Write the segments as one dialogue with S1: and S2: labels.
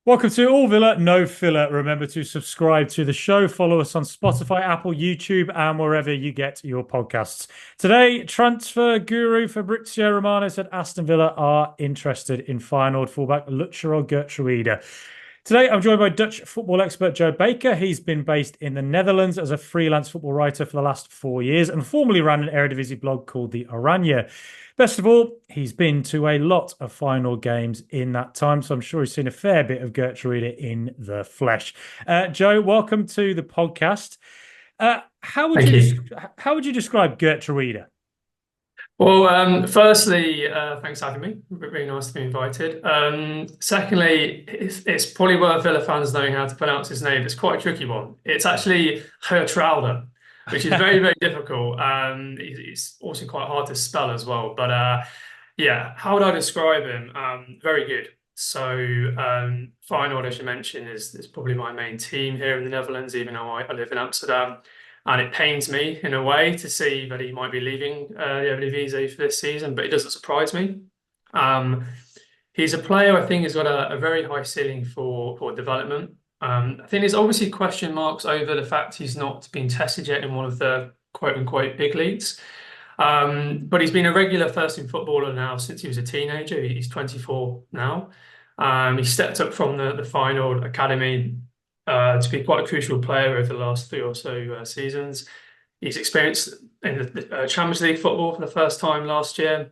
S1: Welcome to All Villa, No Filler. Remember to subscribe to the show, follow us on Spotify, Apple, YouTube, and wherever you get your podcasts. Today, transfer guru Fabrizio Romano said Aston Villa are interested in Feyenoord fullback Lutsharel Geertruida. Today, I'm joined by Dutch football expert Joe Baker. He's been based in the Netherlands as a freelance football writer for the last 4 years and formerly ran an Eredivisie blog called The Oranje. Best of all, he's been to a lot of Feyenoord games in that time, so I'm sure he's seen a fair bit of Geertruida in the flesh. Joe, welcome to the podcast. How would
S2: Thank
S1: you
S2: you.
S1: how would you describe Geertruida?
S2: Well, firstly, thanks for having me. Really nice to be invited. Secondly, it's probably worth Villa fans knowing how to pronounce his name. It's quite a tricky one. It's actually Geertruida, which is very, very difficult. It's also quite hard to spell as well. But yeah, how would I describe him? Very good. So, Feyenoord, as you mentioned, is probably my main team here in the Netherlands, even though I live in Amsterdam. And it pains me in a way to see that he might be leaving the Eredivisie for this season, but it doesn't surprise me. Um, he's a player I think has got a very high ceiling for development. I think there's obviously question marks over the fact he's not been tested yet in one of the quote unquote big leagues. But he's been a regular first team footballer now since he was a teenager. He's 24 now. He stepped up from the Feyenoord Academy to be quite a crucial player over the last three or so seasons. He's experienced in the Champions League football for the first time last year.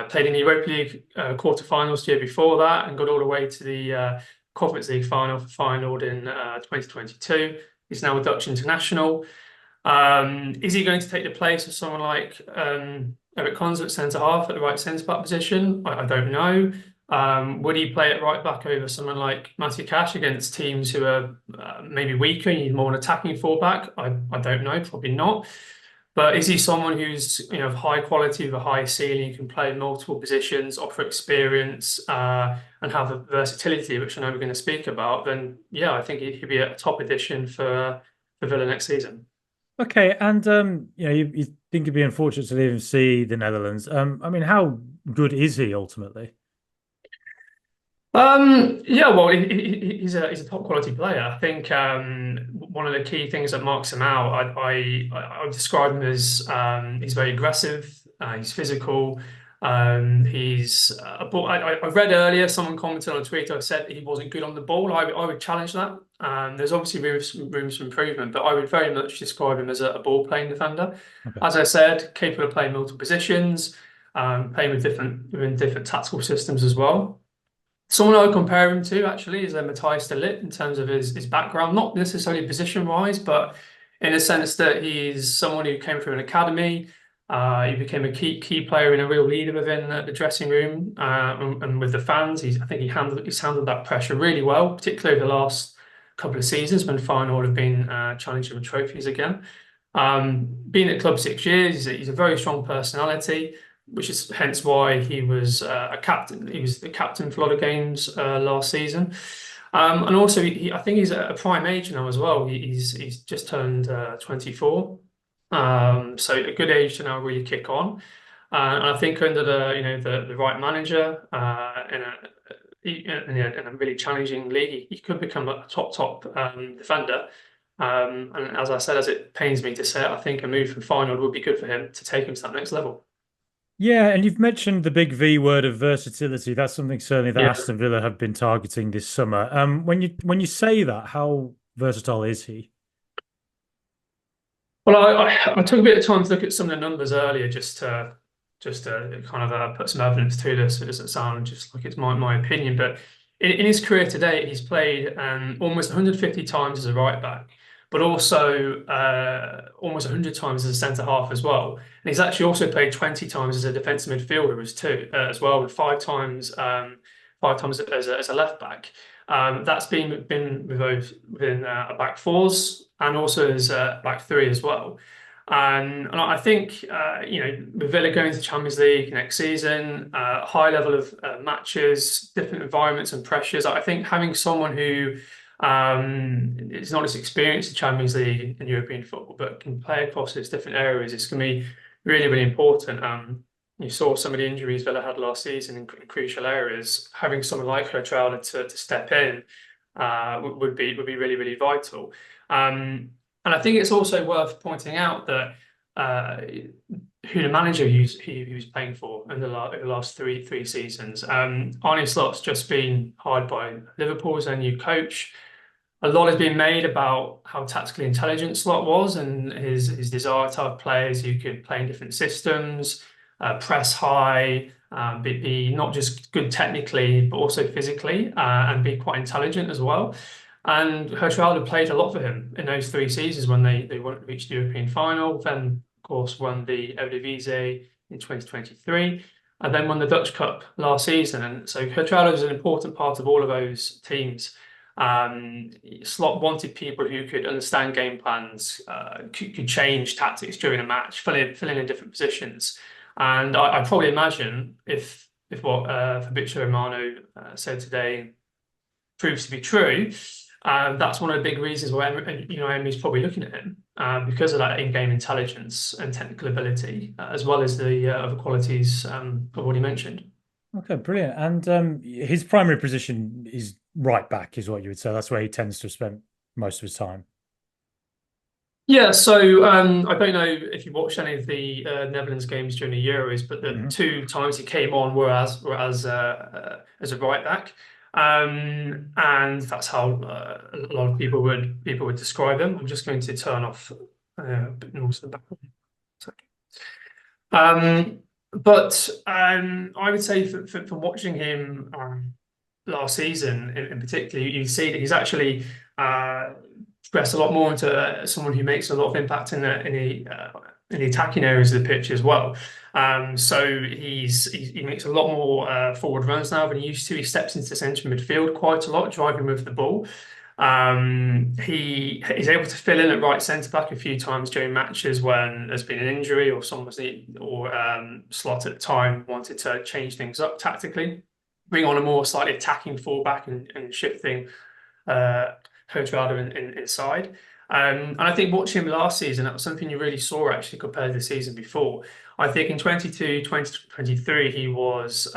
S2: Played in the Europa League quarterfinals the year before that and got all the way to the Conference League final for Feyenoord in 2022. He's now a Dutch international. Is he going to take the place of someone like Eric Konza at centre half at the right centre back position? I don't know. Would he play at right back over someone like Matty Cash against teams who are maybe weaker? You need more an attacking fullback. I don't know, probably not. But is he someone who's of high quality with a high ceiling, can play in multiple positions, offer experience, and have the versatility, which I know we're going to speak about? Then yeah, I think he'd be a top addition for Villa next season.
S1: Okay, and you think it'd be unfortunate to leave him see the Netherlands. I mean, how good is he ultimately?
S2: Yeah, well, he's a top quality player. I think one of the key things that marks him out, I would describe him as he's very aggressive, he's physical, he's a ball. I read earlier someone commented on Twitter said he wasn't good on the ball. I would challenge that. There's obviously room for improvement, but I would very much describe him as a ball playing defender.
S1: Okay.
S2: As I said, capable of playing multiple positions, playing within different tactical systems as well. Someone I would compare him to actually is Matthias de Ligt in terms of his background, not necessarily position wise, but in a sense that he's someone who came through an academy. He became a key player and a real leader within the dressing room and with the fans. I think he's handled that pressure really well, particularly over the last couple of seasons when Feyenoord have been challenging for trophies again. Being at the club 6 years, he's a very strong personality, which is hence why he was a captain. He was the captain for a lot of games last season. And also, I think he's at a prime age now as well. He's just turned 24, so a good age to now really kick on. And I think under the right manager in a really challenging league, he could become a top defender. And as I said, as it pains me to say it, I think a move from Feyenoord would be good for him to take him to that next level.
S1: Yeah, and you've mentioned the big V word of versatility. That's something certainly that
S2: Yeah.
S1: Aston Villa have been targeting this summer. When you say that, how versatile is he?
S2: Well, I took a bit of time to look at some of the numbers earlier just to kind of put some evidence to this. So it doesn't sound just like it's my opinion, but in his career to date, he's played almost 150 times as a right back, but also almost 100 times as a centre half as well. And he's actually also played 20 times as a defensive midfielder as well, with five times as a left back. That's been within a back fours and also as a back three as well. And I think with Villa going to Champions League next season, high level of matches, different environments and pressures. I think having someone who is not as experienced in Champions League and European football, but can play across these different areas is going to be really, really important. You saw some of the injuries Villa had last season in crucial areas. Having someone like Geertruida to step in would be really vital. And I think it's also worth pointing out that who the manager he was playing for in the last three seasons. Arne Slot's just been hired by Liverpool as their new coach. A lot has been made about how tactically intelligent Slot was and his desire to have players who could play in different systems, press high, be not just good technically, but also physically, and be quite intelligent as well. And Geertruida played a lot for him in those three seasons when they reached the European final, then, of course, won the Eredivisie in 2023, and then won the Dutch Cup last season. And so Geertruida was an important part of all of those teams. Slot wanted people who could understand game plans, could change tactics during a match, fill in different positions. And I probably imagine if what Fabrizio Romano said today proves to be true, that's one of the big reasons why Emery's probably looking at him because of that in-game intelligence and technical ability, as well as the other qualities I've already mentioned.
S1: Okay, brilliant. And his primary position is right back, is what you would say. That's where he tends to spend most of his time.
S2: Yeah, so I don't know if you watched any of the Netherlands games during the Euros, but the two times he came on were as a right back, and that's how a lot of people would describe him. I'm just going to turn off a bit noise in the background. But I would say from watching him last season in particular, you see that he's actually progressed a lot more into someone who makes a lot of impact in the attacking areas of the pitch as well. So he makes a lot more forward runs now than he used to. He steps into the centre midfield quite a lot, driving with the ball. He is able to fill in at right centre back a few times during matches when there's been an injury or Slot at the time wanted to change things up tactically, bring on a more slightly attacking fullback and shifting Geertruida inside. And I think watching him last season, that was something you really saw actually compared to the season before. I think in 2023, he was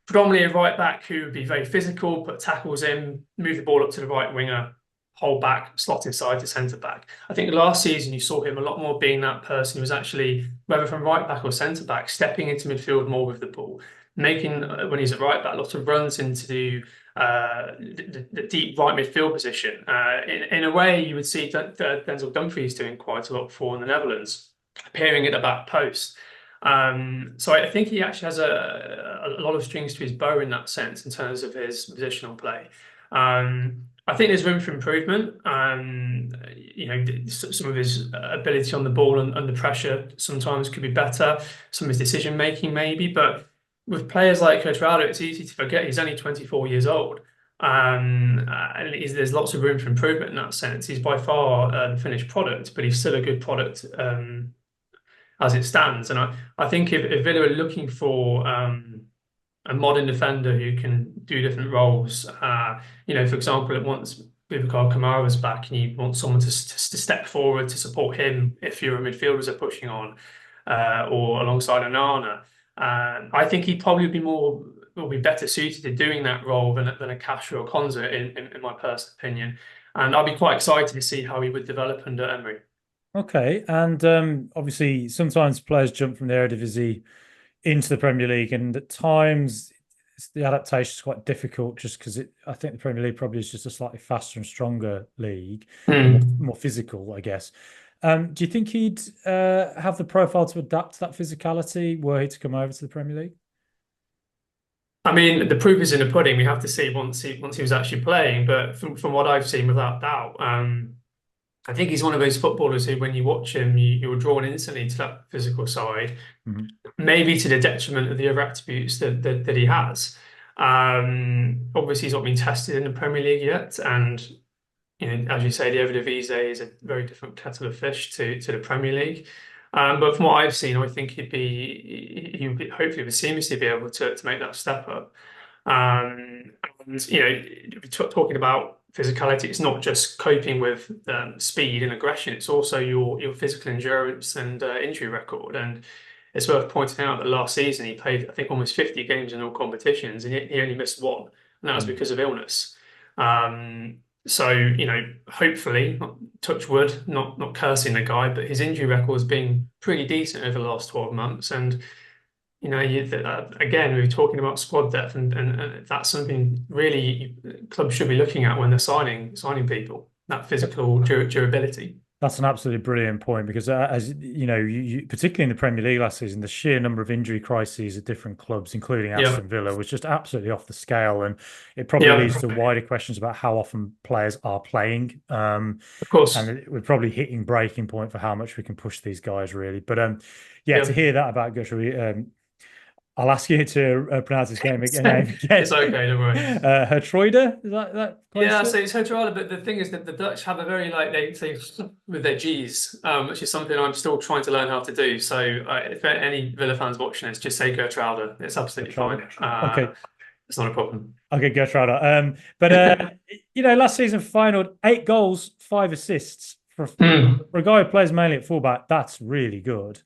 S2: predominantly a right back who would be very physical, put tackles in, move the ball up to the right winger, hold back, slot inside to centre back. I think last season you saw him a lot more being that person who was actually, whether from right back or centre back, stepping into midfield more with the ball, making, when he's at right back, lots of runs into the deep right midfield position. In a way, you would see that Denzel Dumfries doing quite a lot for in the Netherlands, appearing at the back post. So I think he actually has a lot of strings to his bow in that sense in terms of his positional play. I think there's room for improvement. Some of his ability on the ball and under pressure sometimes could be better. Some of his decision making maybe, but with players like Geertruida, it's easy to forget he's only 24 years old. And there's lots of room for improvement in that sense. He's by far the finished product, but he's still a good product as it stands. And I think if Villa are looking for a modern defender who can do different roles, for example, once Boubacar Kamara's back and you want someone to step forward to support him if your midfielders are pushing on, or alongside Onana, I think he'd probably will be better suited to doing that role than a Castro or Konza, in my personal opinion. And I'd be quite excited to see how he would develop under Emery.
S1: Okay, and obviously sometimes players jump from the Eredivisie into the Premier League, and at times the adaptation is quite difficult just because I think the Premier League probably is just a slightly faster and stronger league, more physical, I guess. Do you think he'd have the profile to adapt to that physicality were he to come over to the Premier League?
S2: I mean, the proof is in the pudding. We have to see once he was actually playing. But from what I've seen, without doubt, I think he's one of those footballers who, when you watch him, you're drawn instantly to that physical side, maybe to the detriment of the other attributes that he has. Obviously, he's not been tested in the Premier League yet, and as you say, the Eredivisie is a very different kettle of fish to the Premier League. But from what I've seen, I think he would hopefully seamlessly be able to make that step up. And talking about physicality, it's not just coping with speed and aggression, it's also your physical endurance and injury record. And it's worth pointing out that last season he played, I think, almost 50 games in all competitions, and he only missed one, and that was
S1: Mm.
S2: because of illness. So, hopefully, touch wood, not cursing the guy, but his injury record has been pretty decent over the last 12 months. And, again, we were talking about squad depth, and that's something really clubs should be looking at when they're signing people, that physical durability.
S1: That's an absolutely brilliant point because, as you know, particularly in the Premier League last season, the sheer number of injury crises at different clubs, including
S2: Yeah.
S1: Aston Villa, was just absolutely off the scale, and it probably
S2: Yeah,
S1: leads to wider questions about how often players are playing,
S2: of course.
S1: and we're probably hitting breaking point for how much we can push these guys, really. But yeah, to
S2: Yeah.
S1: hear that about Geertruida, I'll ask you to pronounce his name again.
S2: It's okay, don't worry.
S1: Geertruida, is that close
S2: Yeah,
S1: to
S2: so
S1: it?
S2: it's Zielinski, but the thing is that the Dutch have a very like they say with their G's, which is something I'm still trying to learn how to do. So if any Villa fans watching this, just say Geertruida. It's absolutely fine.
S1: Okay.
S2: It's not a problem.
S1: Okay, Geertruida. But last season Feyenoord, 8 goals, 5 assists
S2: Hmm.
S1: for a guy who plays mainly at fullback. That's really good.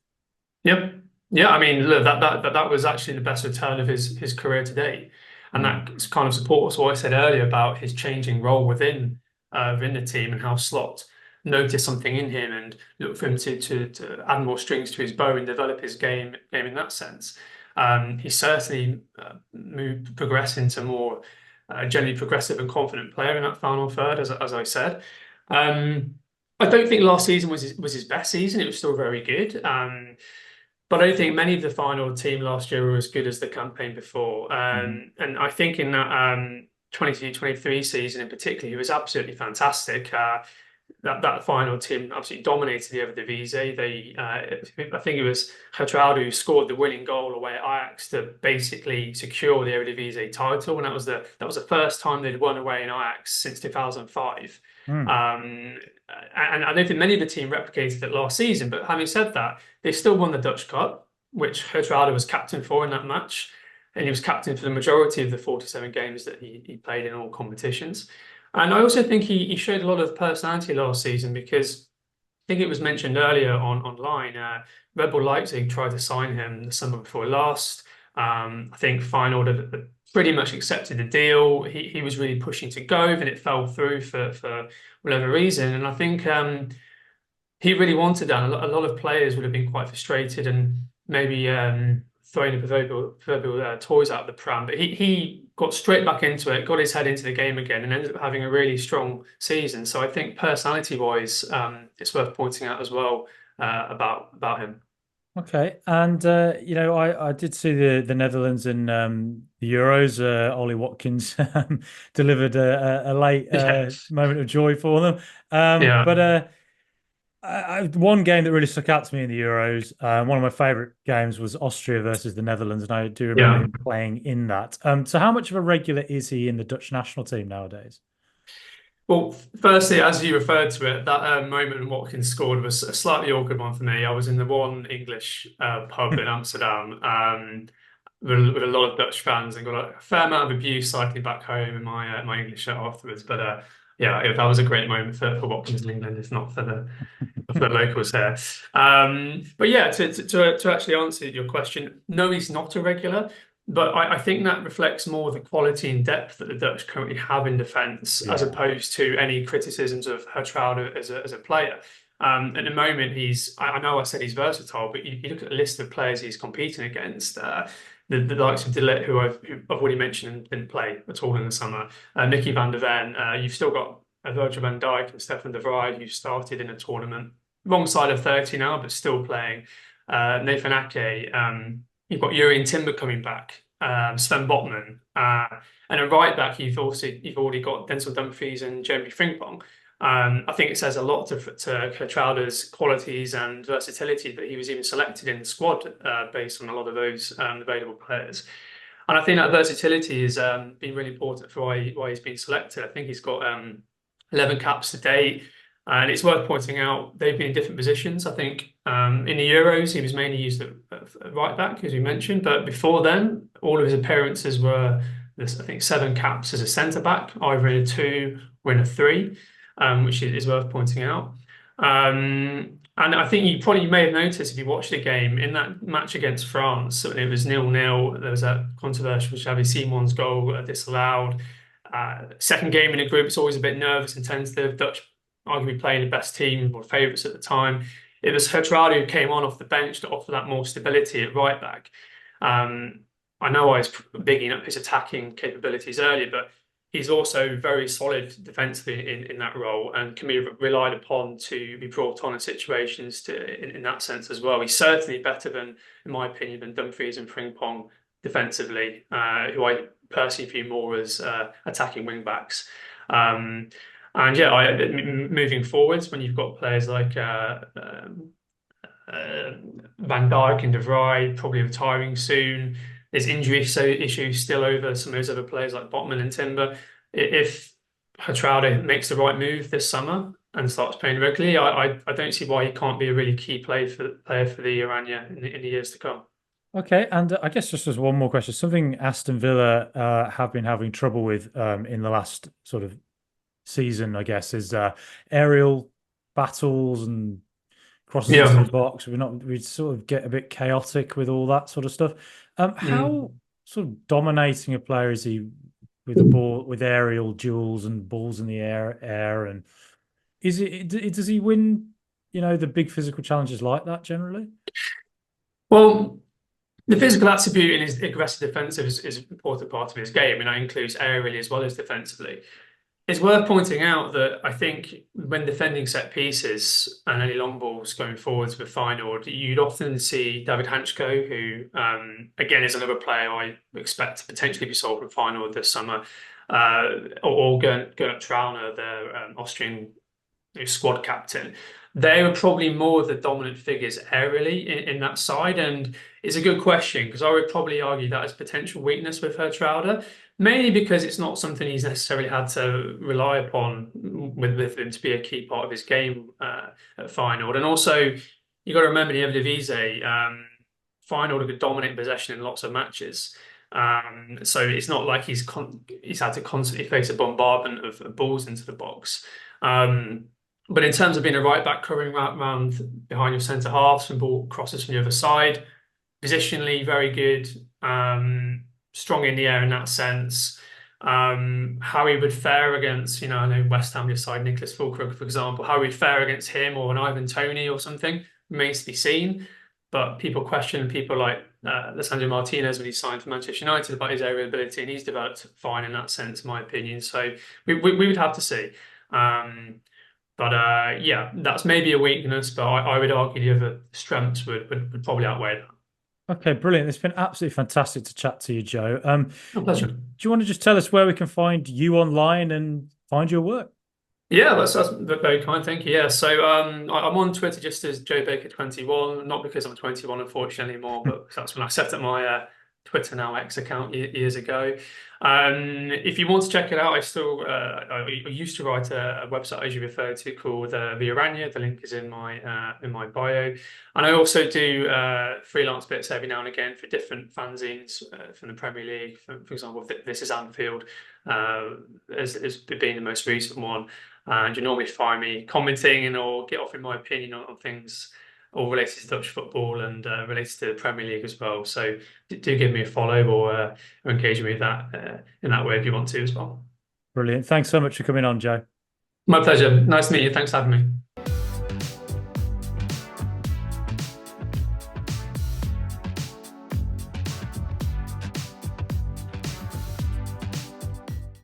S2: Yep. Yeah, I mean, look, that was actually the best return of his career to date, and
S1: Mm.
S2: that kind of supports what I said earlier about his changing role within the team and how Slot noticed something in him and looked for him to add more strings to his bow and develop his game in that sense. He certainly progressed into more generally progressive and confident player in that final third, as I said. I don't think last season was his best season. It was still very good. But I don't think many of the final team last year were as good as the campaign before.
S1: Mhm.
S2: And I think in that 22-23 season in particular, he was absolutely fantastic. That final team absolutely dominated the Eredivisie. I think it was Geertruida who scored the winning goal away at Ajax to basically secure the Eredivisie title, and that was the first time they'd won away in Ajax since 2005.
S1: Mm.
S2: And I don't think many of the team replicated it last season. But having said that, they still won the Dutch Cup, which Geertruida was captain for in that match, and he was captain for the majority of the 47 games that he played in all competitions. And I also think he showed a lot of personality last season because I think it was mentioned earlier online. Red Bull Leipzig tried to sign him the summer before last. I think Feyenoord had pretty much accepted the deal. He was really pushing to go, and it fell through for whatever reason. And I think he really wanted that. A lot of players would have been quite frustrated and maybe throwing the proverbial toys out of the pram. But he got straight back into it, got his head into the game again, and ended up having a really strong season. So I think personality-wise, it's worth pointing out as well about him.
S1: Okay, and I did see the Netherlands in the Euros. Ollie Watkins delivered a late
S2: Yeah,
S1: moment of joy for them.
S2: yeah,
S1: But one game that really stuck out to me in the Euros, one of my favorite games was Austria versus the Netherlands, and I do remember
S2: yeah.
S1: him playing in that. So how much of a regular is he in the Dutch national team nowadays?
S2: Well, firstly, as you referred to it, that moment when Watkins scored was a slightly awkward one for me. I was in the one English pub in Amsterdam with a lot of Dutch fans and got a fair amount of abuse cycling back home in my English shirt afterwards. But yeah, that was a great moment for Watkins in England, if not for the locals here. But yeah, to actually answer your question, no, he's not a regular. But I think that reflects more the quality and depth that the Dutch currently have in defence, as
S1: Yeah.
S2: opposed to any criticisms of Geertruida as a player. At the moment, I know I said he's versatile, but you look at the list of players he's competing against, the likes of De Ligt, who I've already mentioned and didn't play at all in the summer, Nicky van der Ven, you've still got Virgil van Dijk and Stefan de Vrij, who started in a tournament, wrong side of 30 now, but still playing. Nathan Ake, you've got Jurien Timber coming back, Sven Botman, and a right back. You've already got Denzel Dumfries and Jeremy Frimpong. I think it says a lot to Geertruida's qualities and versatility that he was even selected in the squad based on a lot of those available players. And I think that versatility has been really important for why he's been selected. I think he's got 11 caps to date. And it's worth pointing out they've been in different positions. I think in the Euros, he was mainly used at right back, as you mentioned. But before then, all of his appearances were, I think, 7 caps as a centre back, either in a 2 or in a 3, which is worth pointing out. And I think you probably may have noticed if you watched the game in that match against France, when it was 0-0, there was that controversial Xavi Simon's goal disallowed. Second game in a group, it's always a bit nervous and tentative. Dutch arguably playing the best team or favourites at the time. It was Geertruida who came on off the bench to offer that more stability at right back. I know I was bigging up his attacking capabilities earlier, but he's also very solid defensively in that role and can be relied upon to be brought on in situations in that sense as well. He's certainly better than, in my opinion, than Dumfries and Frimpong defensively, who I personally view more as attacking wing backs. And yeah, moving forwards, when you've got players like Van Dijk and De Vrij probably retiring soon, there's injury issues still over some of those other players like Botman and Timber. If Geertruida makes the right move this summer and starts playing regularly, I don't see why he can't be a really key player for the Oranje in the years to come.
S1: Okay, and I guess just as one more question, something Aston Villa have been having trouble with in the last sort of season, I guess, is aerial battles and crosses into
S2: Yeah.
S1: the box. We sort of get a bit chaotic with all that sort of stuff.
S2: Mm.
S1: How sort of dominating a player is he with the ball, with aerial duels and balls in the air, and does he win, the big physical challenges like that generally?
S2: Well, the physical attribute in his aggressive defensive is an important part of his game, and that includes aerially as well as defensively. It's worth pointing out that I think when defending set pieces and any long balls going forwards with Feyenoord, you'd often see David Hanchko, who again is another player I expect to potentially be sold from Feyenoord this summer, or Gernot Trauner, their Austrian squad captain. They were probably more the dominant figures aerially in that side, and it's a good question because I would probably argue that as potential weakness with Geertruida, mainly because it's not something he's necessarily had to rely upon with him to be a key part of his game at Feyenoord. And also, you've got to remember the Eredivisie, Feyenoord could dominate possession in lots of matches. So it's not like he's had to constantly face a bombardment of balls into the box. But in terms of being a right back covering round behind your centre halves and ball crosses from the other side, positionally very good, strong in the air in that sense. How he would fare against, I know West Ham side Nicholas Fulkrug, for example, how he'd fare against him or an Ivan Toney or something remains to be seen. But people question people like Lisandro Martinez when he signed for Manchester United about his aerial ability, and he's developed fine in that sense, in my opinion. So we would have to see. But yeah, that's maybe a weakness, but I would argue the other strengths would probably outweigh that.
S1: Okay, brilliant. It's been absolutely fantastic to chat to you, Joe.
S2: A pleasure.
S1: Do you want to just tell us where we can find you online and find your work?
S2: Yeah, that's very kind. Thank you. Yeah, so I'm on Twitter just as Joe Baker 21, not because I'm 21 unfortunately anymore, but that's when I set up my Twitter now X account years ago. If you want to check it out, I used to write a website as you referred to called The Oranje. The link is in my bio, and I also do freelance bits every now and again for different fanzines from the Premier League. For example, This Is Anfield as being the most recent one. And you normally find me commenting and or get offering my opinion on things all related to Dutch football and related to the Premier League as well. So do give me a follow or engage me with that in that way if you want to as well.
S1: Brilliant. Thanks so much for coming on, Joe.
S2: My pleasure. Nice to meet you. Thanks for having me.